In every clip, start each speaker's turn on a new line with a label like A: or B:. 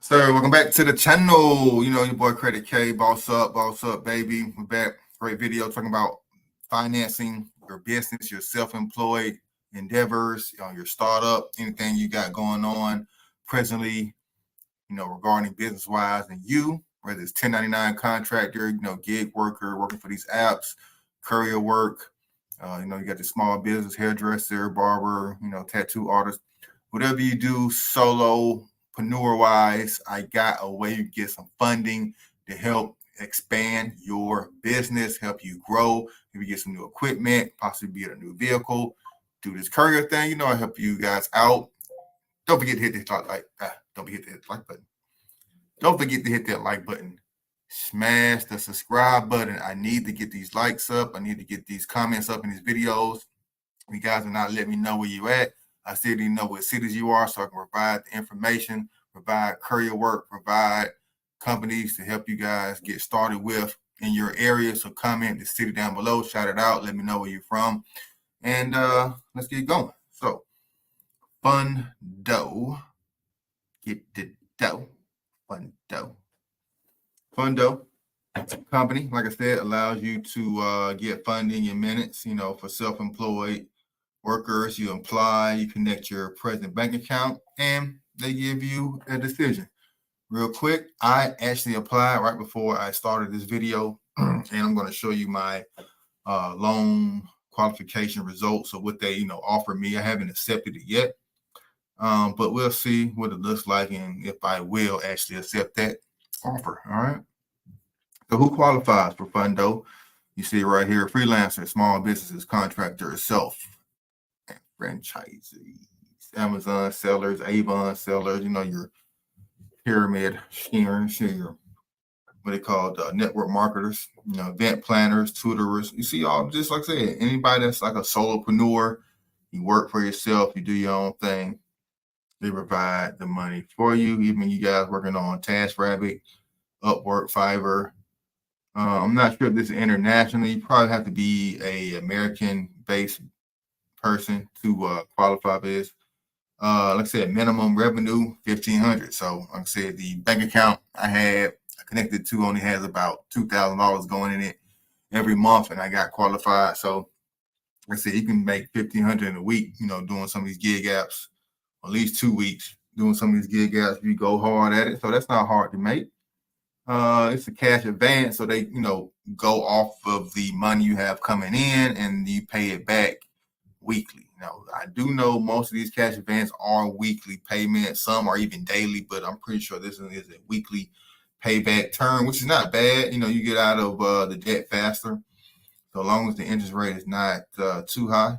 A: So welcome back to the channel. You know, your boy Credit K, boss up, baby. We're back. Great video talking about financing your business, your self-employed endeavors, your startup, anything you got going on presently, regarding business-wise, and you, whether it's 1099 contractor, gig worker, working for these apps, courier work, you got the small business, hairdresser, barber, tattoo artist, whatever you do, solopreneur-wise, I got a way to get some funding to help expand your business, help you grow, maybe get some new equipment, possibly get a new vehicle, do this courier thing, I help you guys out. Don't forget to hit the like button. Don't forget to hit that like button. Smash the subscribe button. I need to get these likes up. I need to get these comments up in these videos. You guys are not letting me know where you at. I still need to know what cities you are so I can provide the information, provide courier work, provide companies to help you guys get started with in your area. So comment the city down below, shout it out, let me know where you're from. And let's get going. So Fundo, get the dough. Fundo company, like I said, allows you to get funding in minutes, for self-employed workers. You apply, you connect your present bank account, and they give you a decision. Real quick, I actually applied right before I started this video, and I'm going to show you my loan qualification results of what they, offered me. I haven't accepted it yet, but we'll see what it looks like and if I will actually accept that offer. All right. So who qualifies for Fundo? You see right here: freelancers, small businesses, contractors, franchisees, Amazon sellers, Avon sellers, your pyramid schemes, your what they call network marketers, event planners, tutorers. You see, all just like I said, anybody that's like a solopreneur, you work for yourself, you do your own thing, they provide the money for you. Even you guys working on TaskRabbit, Upwork, Fiverr. I'm not sure if this is internationally. You probably have to be a American-based person to qualify for this. Like I said, minimum revenue $1,500. So like I said, the bank account I had connected to only has about $2,000 going in it every month, and I got qualified. So like I said, you can make $1,500 in a week, doing some of these gig apps, at least 2 weeks doing some of these gig apps if you go hard at it. So that's not hard to make. It's a cash advance, so they, go off of the money you have coming in and you pay it back weekly. Now, I do know most of these cash advance are weekly payments. Some are even daily, but I'm pretty sure this one is a weekly payback term, which is not bad. You get out of the debt faster. So long as the interest rate is not too high,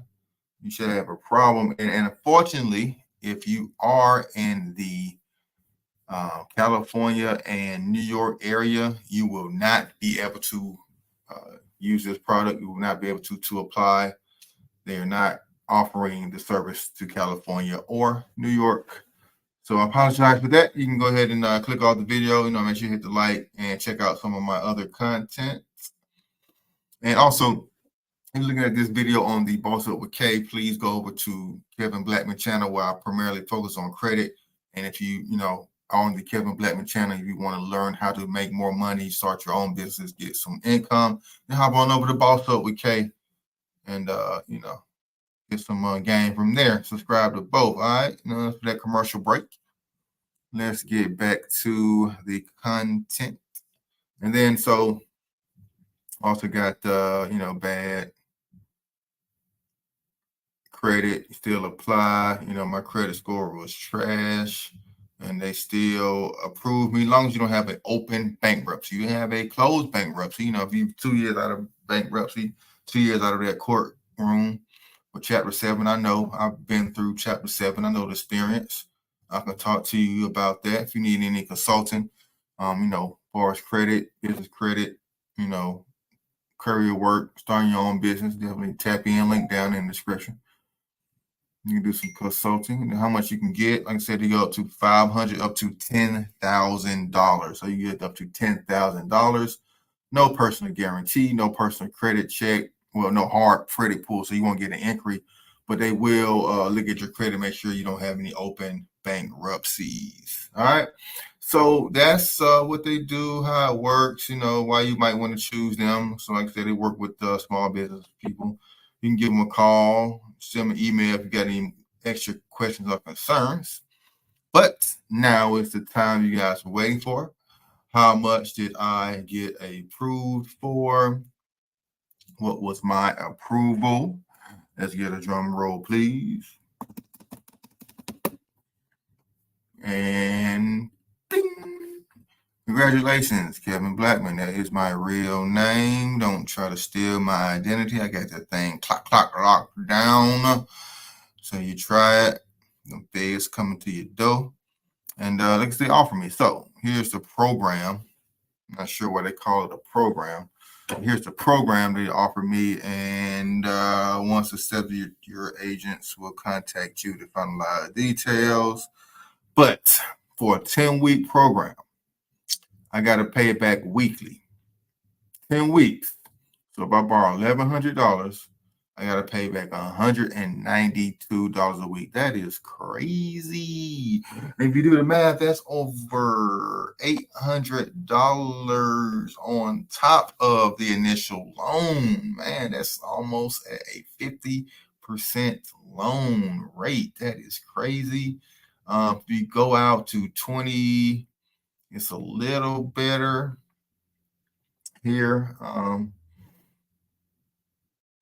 A: you should have a problem. And unfortunately, if you are in the California and New York area, you will not be able to use this product. You will not be able to apply. They are not offering the service to California or New York. So I apologize for that. You can go ahead and click off the video, make sure you hit the like and check out some of my other content. And also, if you're looking at this video on the Boss Up with K, please go over to Kevin Blackman channel where I primarily focus on credit. And if you, on the Kevin Blackman channel, if you want to learn how to make more money, start your own business, get some income, then hop on over to Boss Up with K and, get some game from there. Subscribe to both. All right. For that commercial break. Let's get back to the content. And then, so also got, bad credit, still apply. My credit score was trash and they still approve me as long as you don't have an open bankruptcy. You have a closed bankruptcy. If you 2 years out of bankruptcy, 2 years out of that courtroom for Chapter 7, I know I've been through Chapter 7. I know the experience. I can talk to you about that if you need any consulting. As far as credit, business credit, courier work, starting your own business, definitely tap in, link down in the description. You can do some consulting. How much you can get? Like I said, you go up to $500, up to $10,000. So you get up to $10,000. No personal guarantee, no personal credit check. Well, no hard credit pull, so you won't get an inquiry. But they will look at your credit, make sure you don't have any open bankruptcies. All right. So that's what they do, how it works, why you might want to choose them. So like I said, they work with small business people. You can give them a call, send them an email if you got any extra questions or concerns. But now is the time you guys were waiting for. How much did I get approved for? What was my approval? Let's get a drum roll, please. And ding. Congratulations, Kevin Blackman. That is my real name. Don't try to steal my identity. I got that thing clock locked down. So you try it. The feds coming to your door. And like they offer me. So here's the program. I'm not sure why they call it a program. Here's the program they offer me. And once accepted, your agents will contact you to finalize details. But for a 10-week program, I got to pay it back weekly. 10 weeks. So if I borrow $1,100, I got to pay back $192 a week. That is crazy. If you do the math, that's over $800 on top of the initial loan. Man, that's almost a 50% loan rate. That is crazy. If you go out to 20, it's a little better here,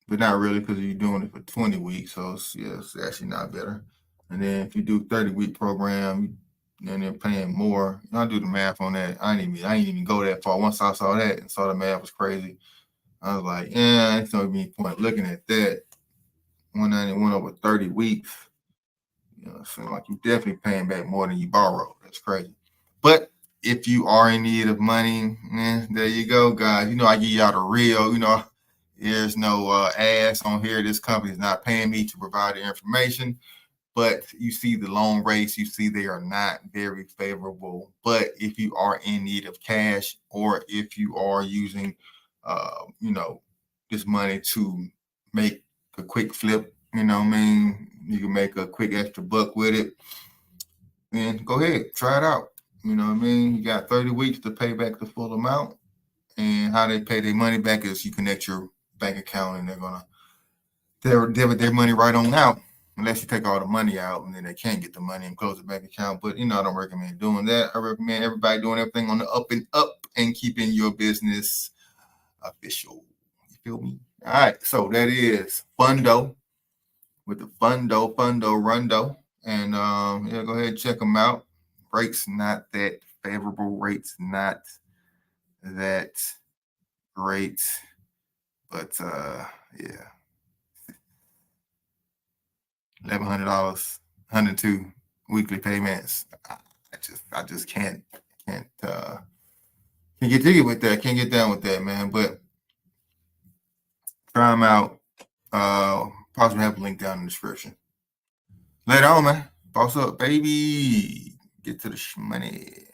A: but not really because you're doing it for 20 weeks. So it's actually not better. And then if you do 30-week program, then they're paying more. I'll do the math on that. I ain't even go that far. Once I saw that and saw the math was crazy, I was like, yeah, it's no point looking at that. 191 over 30 weeks. So like you're definitely paying back more than you borrowed. That's crazy. But if you are in need of money, there you go, guys. I give y'all the real. There's no ass on here. This company is not paying me to provide the information. But you see the loan rates, you see they are not very favorable. But if you are in need of cash, or if you are using, this money to make a quick flip, you can make a quick extra buck with it. Then go ahead, try it out. You got 30 weeks to pay back the full amount. And how they pay their money back is you connect your bank account and they'll debit their money right on out, unless you take all the money out and then they can't get the money and close the bank account. But I don't recommend doing that. I recommend everybody doing everything on the up and up and keeping your business official. You feel me? All right, so that is Fundo with the Fundo Rundo. And go ahead and check them out. Rates not that favorable, rates not that great, but yeah, $1,100, 102 weekly payments. I just can't get jiggy with that. Can't get down with that, man. But try them out. Possibly have a link down in the description. Later on, man. Boss up, baby. Get to the money.